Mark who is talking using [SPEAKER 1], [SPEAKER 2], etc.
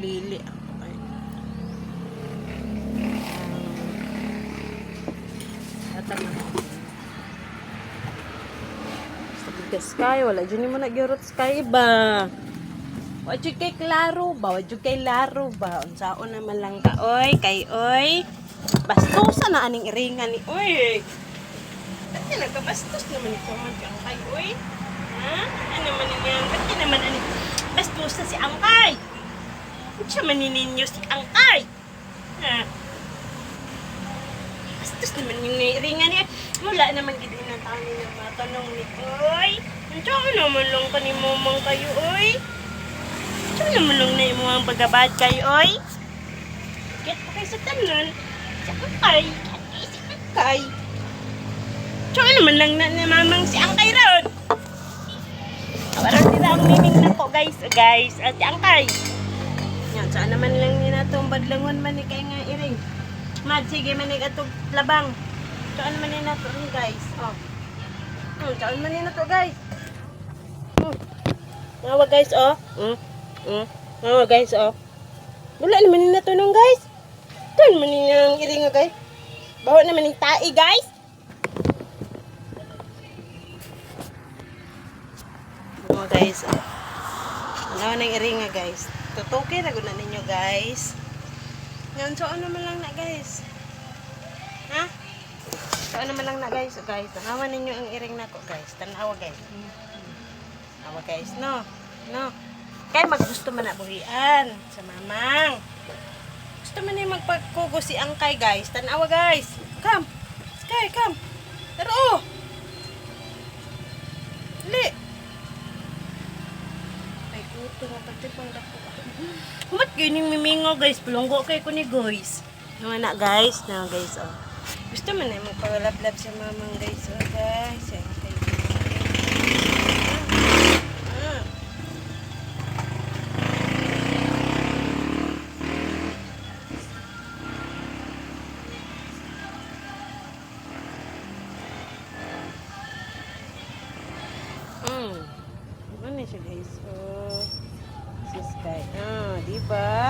[SPEAKER 1] lili. Ay. Atag na. Sa sky, wala dyan mo nagyurot sky ba? Wadyo kay klaro ba? Wadyo kay laro ba? Unsaon naman lang ka, oy, kay oy. Bastusa na aning iringan ni, oy. Ba't ka nagkabastos naman ito man kang kay, oy? Ha? Ano naman yan? Ba't ka naman aning bastusa si Angkay? Ba't siya manininyo si Angkay? Ha? Bastos naman yung iringan niya. Wala naman gid na tao niya matanong ni, oy. Unsaon naman lang ka ni momang kayo, oy? Ito naman lang na imo ang pagabad kay oy. Get pa kay sa tanan. Si Angkay. Si Angkay. Ito naman lang na mamang si Angkay ron. Awaran nila ang miming na ko guys. Guys, at si Angkay. Yan, saan naman lang nila itong badlangon man ni kay nga iring. Mad, sige man ni atong labang. Saan man nila ito guys. Oh. Saan man nila ito guys. Nawa guys, oh. Nawa guys, oh. Wala naman nila ito nung guys. Ito naman nila ang iring guys. Bawa naman yung tai guys. Nawa guys, oh. Nawa na yung iring guys. Tutuki na guna ninyo guys. Yan, saan naman lang na guys. Ha? Saan naman lang na guys. Guys, tanawa ninyo ang iring na ko guys. Tanawa guys. Tanawa guys, no. No. Kaya maggusto man na buhian sa mamang. Gusto man na magpagkugo si Angkay guys. Tanawa guys. Come. Sky, come. Taro. Dali. Ay, kuto nga pagtipang dako. Ba't gining mimingo guys? Pulunggo kay ko ni guys. Naman na guys. Na guys, oh. Gusto man na magpagalablab sa mamang guys. Oh guys. Ay, ano siya guys? Oh, si Sky. Ah, diba?